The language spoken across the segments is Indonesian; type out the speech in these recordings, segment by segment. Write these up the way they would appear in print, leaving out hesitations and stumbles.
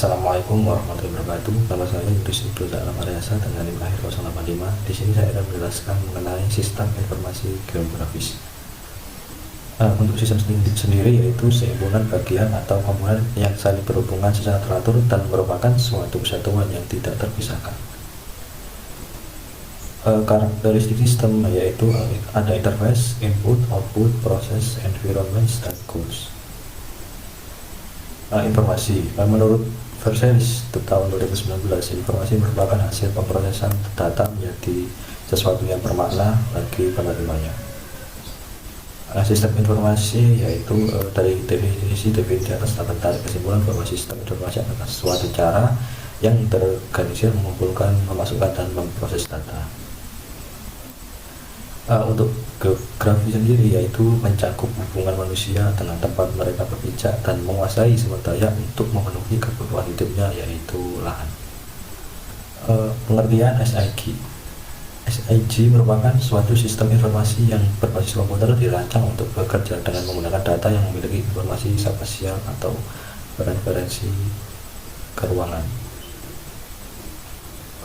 Assalamualaikum warahmatullahi wabarakatuh. Nama saya Yudhis Ibnu Alam Aryasa dengan NIM akhir 085. Di sini saya akan menjelaskan mengenai sistem informasi geografis. Untuk sistem sendiri yaitu seimpunan bagian atau komponen yang saling berhubungan secara teratur dan merupakan suatu kesatuan yang tidak terpisahkan. Karakteristik sistem yaitu ada interface, input, output, proses, environment, dan goals. Informasi menurut Vercelis tahun 2019, informasi merupakan hasil pemrosesan data menjadi sesuatu yang bermakna bagi penerimanya. Sistem informasi yaitu dari definisi di atas dapat tarik kesimpulan bahwa sistem informasi adalah suatu cara yang terorganisir mengumpulkan, memasukkan, dan memproses data. Untuk geografi sendiri yaitu mencakup hubungan manusia dengan tempat mereka berpijak dan menguasai sumber daya untuk memenuhi kebutuhan hidupnya yaitu lahan. Pengertian SIG merupakan suatu sistem informasi yang berbasis komputer dirancang untuk bekerja dengan menggunakan data yang memiliki informasi spasial atau referensi keruangan.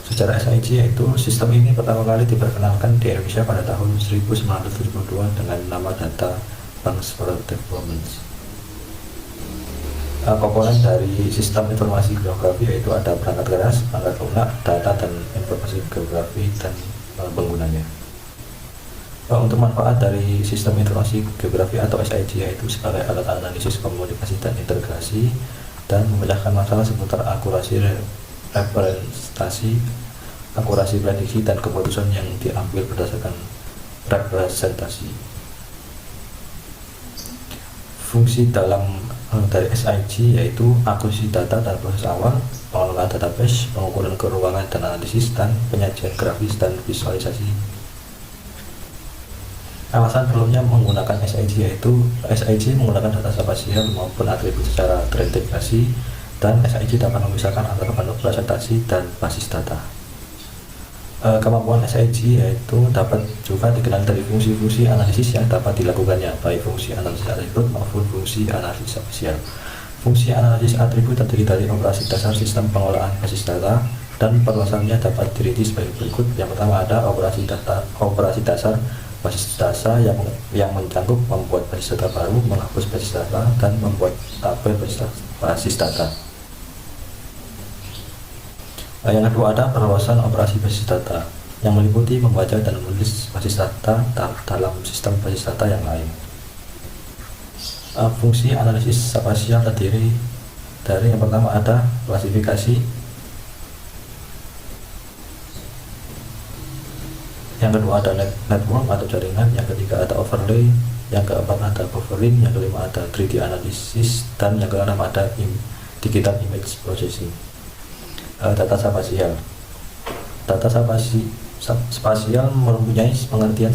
Secara SIG yaitu sistem ini pertama kali diperkenalkan di Indonesia pada tahun 1972 dengan nama Data Transfer Development. Komponen dari sistem informasi geografi yaitu ada perangkat keras, perangkat lunak, data dan informasi geografi dan penggunanya. Untuk manfaat dari sistem informasi geografi atau SIG yaitu sebagai alat analisis komunikasi dan integrasi dan memecahkan masalah seputar akurasi representasi, akurasi prediksi dan keputusan yang diambil berdasarkan representasi. Fungsi dari SIG yaitu akuisisi data dan proses awal, pengelolaan database, pengukuran keruangan dan analisis, dan penyajian grafis dan visualisasi. Alasan perlunya menggunakan SIG yaitu SIG menggunakan data spasial maupun atribut secara terintegrasi, dan SIG dapat memisahkan antara bentuk presentasi dan basis data. Kemampuan SIG yaitu dapat juga dikenal dari fungsi-fungsi analisis yang dapat dilakukannya, baik fungsi analisis atribut maupun fungsi analisis spasial. Fungsi analisis atribut terdiri dari operasi dasar sistem pengolahan basis data, dan perluasannya dapat dirinci sebagai berikut. Yang pertama ada operasi dasar basis data yang mencakup membuat basis data baru, menghapus basis data, dan membuat tabel basis data. Yang kedua ada perluasan operasi basis data yang meliputi membaca dan menulis basis data dalam sistem basis data yang lain. Fungsi analisis spasial terdiri dari yang pertama ada klasifikasi, yang kedua ada network atau jaringan, yang ketiga ada overlay, yang keempat ada buffering, yang kelima ada 3D analysis, dan yang keenam ada digital image processing. Data spasial spasial mempunyai pengertian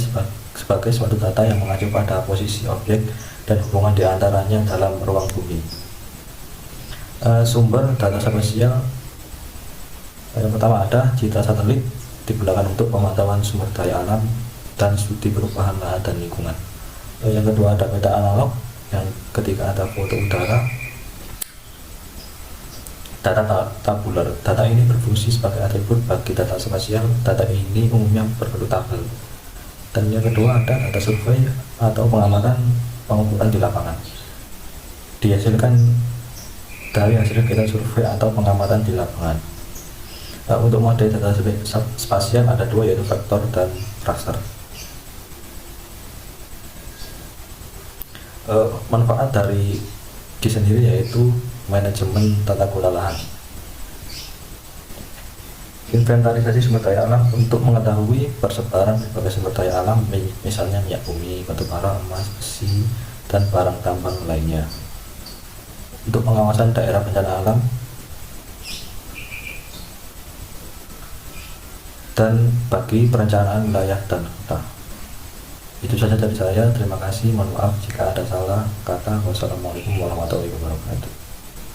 sebagai suatu data yang mengacu pada posisi objek dan hubungan di antaranya dalam ruang bumi. Sumber data spasial yang pertama ada citra satelit, digunakan untuk pemantauan sumber daya alam dan studi perubahan lahan dan lingkungan. Yang kedua ada peta analog, yang ketiga ada foto udara. Data tabular, data ini berfungsi sebagai atribut bagi data spasial. Data ini umumnya berbentuk tabel. Dan yang kedua ada data survei atau pengukuran di lapangan, dihasilkan dari hasil kegiatan survei atau pengamatan di lapangan. Untuk model data spasial ada dua, yaitu vektor dan raster. Manfaat dari GIS sendiri yaitu manajemen tata kelola lahan, inventarisasi sumber daya alam untuk mengetahui persebaran berbagai sumber daya alam, misalnya minyak bumi, batu bara, emas, besi, dan barang tambang lainnya. Untuk pengawasan daerah bencana alam, dan bagi perencanaan wilayah dan kota. Itu saja dari saya, terima kasih, mohon maaf jika ada salah kata. Wassalamualaikum warahmatullahi wabarakatuh.